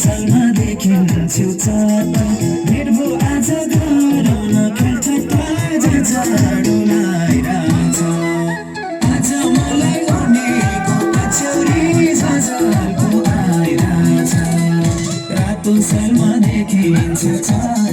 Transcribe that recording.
सालमा देखिन्छु चाँद भेट भो आज गरौँ न खेलखटा जाडो लागिरहेछ आज मलाई भनेको पछ्यौरी झझल्को आइरहेछ रातो सालमा देखिन्छु चाँद